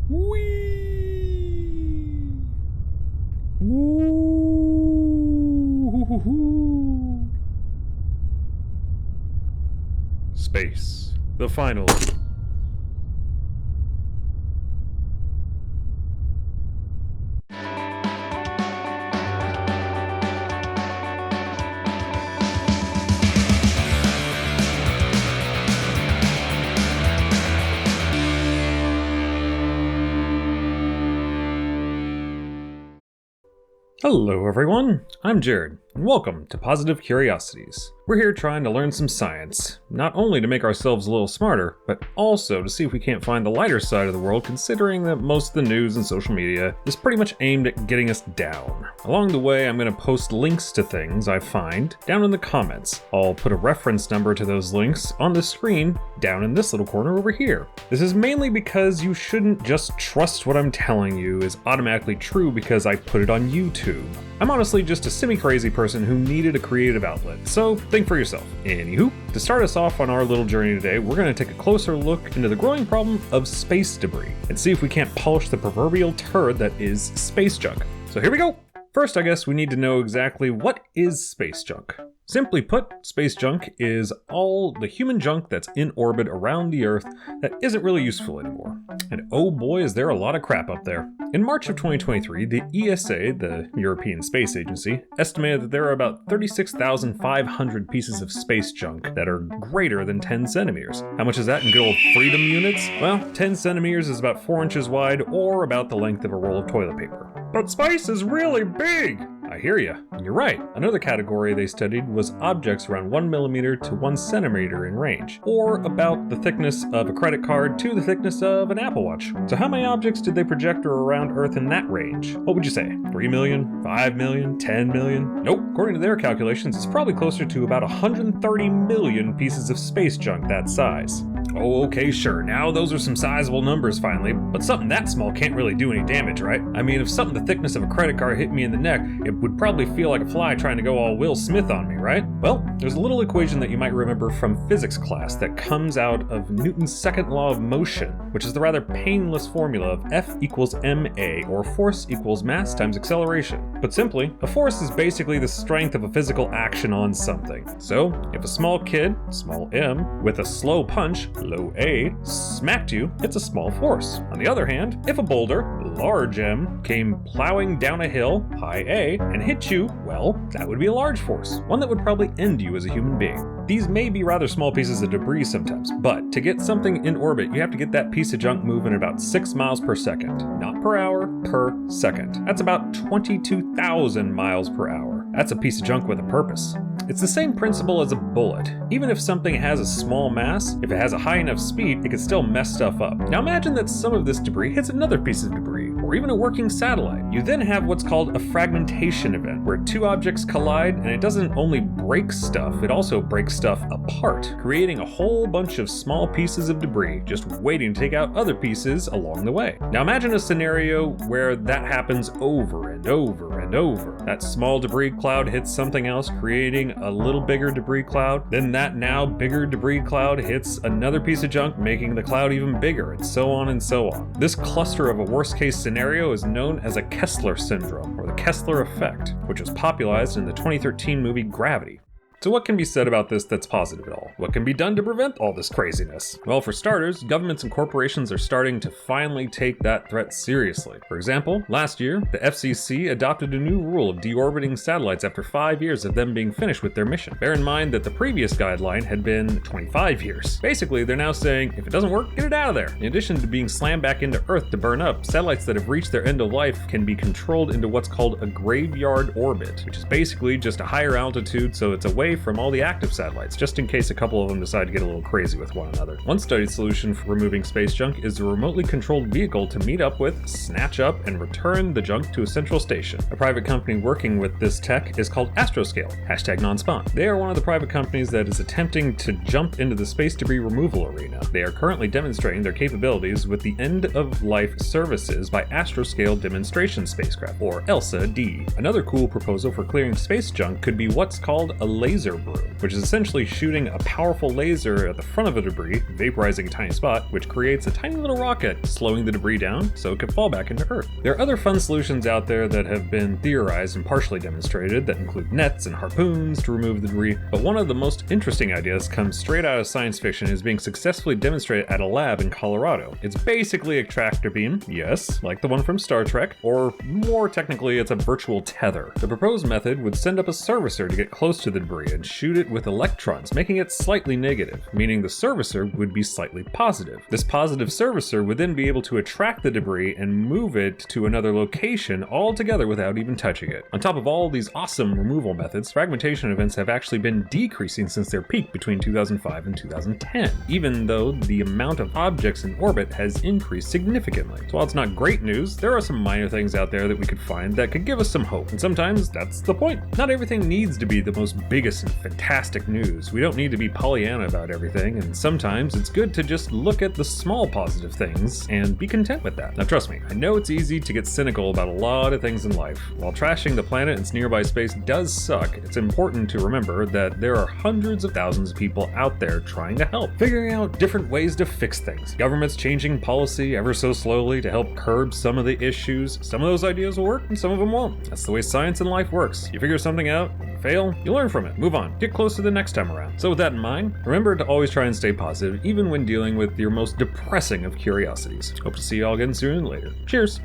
Whee! Woo! Space, the final. Hello everyone, I'm Jared, and welcome to Positive Curiosities. We're here trying to learn some science, not only to make ourselves a little smarter, but also to see if we can't find the lighter side of the world, considering that most of the news and social media is pretty much aimed at getting us down. Along the way, I'm going to post links to things I find down in the comments. I'll put a reference number to those links on the screen down in this little corner over here. This is mainly because you shouldn't just trust what I'm telling you is automatically true because I put it on YouTube. I'm honestly just a semi-crazy person who needed a creative outlet, so think for yourself. Anywho, to start us off on our little journey today, we're going to take a closer look into the growing problem of space debris and see if we can't polish the proverbial turd that is space junk. So here we go! First, I guess we need to know exactly what is space junk. Simply put, space junk is all the human junk that's in orbit around the Earth that isn't really useful anymore. And oh boy, is there a lot of crap up there. In March of 2023, the ESA, the European Space Agency, estimated that there are about 36,500 pieces of space junk that are greater than 10 centimeters. How much is that in good old freedom units? Well, 10 centimeters is about 4 inches wide, or about the length of a roll of toilet paper. But space is really big! I hear ya, and you're right. Another category they studied was objects around 1 millimeter to 1 centimeter in range, or about the thickness of a credit card to the thickness of an Apple Watch. So how many objects did they project around Earth in that range? What would you say? 3 million? 5 million? 10 million? Nope. According to their calculations, it's probably closer to about 130 million pieces of space junk that size. Oh, okay, sure. Now those are some sizable numbers finally, but something that small can't really do any damage, right? I mean, if something the thickness of a credit card hit me in the neck, it would probably feel like a fly trying to go all Will Smith on me, right? Well, there's a little equation that you might remember from physics class that comes out of Newton's second law of motion, which is the rather painless formula of F equals ma, or force equals mass times acceleration. Put simply, a force is basically the strength of a physical action on something. So, if a small kid, small m, with a slow punch, low a, smacked you, it's a small force. On the other hand, if a boulder, large M, came plowing down a hill, high A, and hit you, well, that would be a large force, one that would probably end you as a human being. These may be rather small pieces of debris sometimes, but to get something in orbit, you have to get that piece of junk moving at about 6 miles per second. Not per hour, per second. That's about 22,000 miles per hour. That's a piece of junk with a purpose. It's the same principle as a bullet. Even if something has a small mass, if it has a high enough speed, it can still mess stuff up. Now imagine that some of this debris hits another piece of debris, or even a working satellite. You then have what's called a fragmentation event, where two objects collide, and it doesn't only break stuff, it also breaks stuff apart, creating a whole bunch of small pieces of debris, just waiting to take out other pieces along the way. Now imagine a scenario where that happens over and over and over. That small debris cloud hits something else, creating a little bigger debris cloud. Then that now bigger debris cloud hits another piece of junk, making the cloud even bigger, and so on and so on. This cluster of a worst case scenario is known as a Kessler syndrome, or the Kessler effect, which was popularized in the 2013 movie Gravity. So what can be said about this that's positive at all? What can be done to prevent all this craziness? Well, for starters, governments and corporations are starting to finally take that threat seriously. For example, last year, the FCC adopted a new rule of deorbiting satellites after 5 years of them being finished with their mission. Bear in mind that the previous guideline had been 25 years. Basically, they're now saying, if it doesn't work, get it out of there. In addition to being slammed back into Earth to burn up, satellites that have reached their end of life can be controlled into what's called a graveyard orbit, which is basically just a higher altitude, so it's away from all the active satellites, just in case a couple of them decide to get a little crazy with one another. One studied solution for removing space junk is a remotely controlled vehicle to meet up with, snatch up, and return the junk to a central station. A private company working with this tech is called Astroscale, #nonspawn. They are one of the private companies that is attempting to jump into the space debris removal arena. They are currently demonstrating their capabilities with the End-of-Life Services by Astroscale Demonstration Spacecraft, or ELSA-D. Another cool proposal for clearing space junk could be what's called a laser laser brew, which is essentially shooting a powerful laser at the front of a debris, vaporizing a tiny spot, which creates a tiny little rocket, slowing the debris down so it can fall back into Earth. There are other fun solutions out there that have been theorized and partially demonstrated that include nets and harpoons to remove the debris, but one of the most interesting ideas comes straight out of science fiction and is being successfully demonstrated at a lab in Colorado. It's basically a tractor beam, yes, like the one from Star Trek, or more technically, it's a virtual tether. The proposed method would send up a servicer to get close to the debris and shoot it with electrons, making it slightly negative, meaning the servicer would be slightly positive. This positive servicer would then be able to attract the debris and move it to another location altogether without even touching it. On top of all these awesome removal methods, fragmentation events have actually been decreasing since their peak between 2005 and 2010, even though the amount of objects in orbit has increased significantly. So while it's not great news, there are some minor things out there that we could find that could give us some hope, and sometimes that's the point. Not everything needs to be the most biggest and fantastic news. We don't need to be Pollyanna about everything, and sometimes it's good to just look at the small positive things and be content with that. Now trust me, I know it's easy to get cynical about a lot of things in life. While trashing the planet and its nearby space does suck, it's important to remember that there are hundreds of thousands of people out there trying to help, figuring out different ways to fix things. Governments changing policy ever so slowly to help curb some of the issues. Some of those ideas will work and some of them won't. That's the way science and life works. You figure something out, you fail, you learn from it, move on, get closer the next time around. So with that in mind, remember to always try and stay positive, even when dealing with your most depressing of curiosities. Hope to see you all again soon later. Cheers!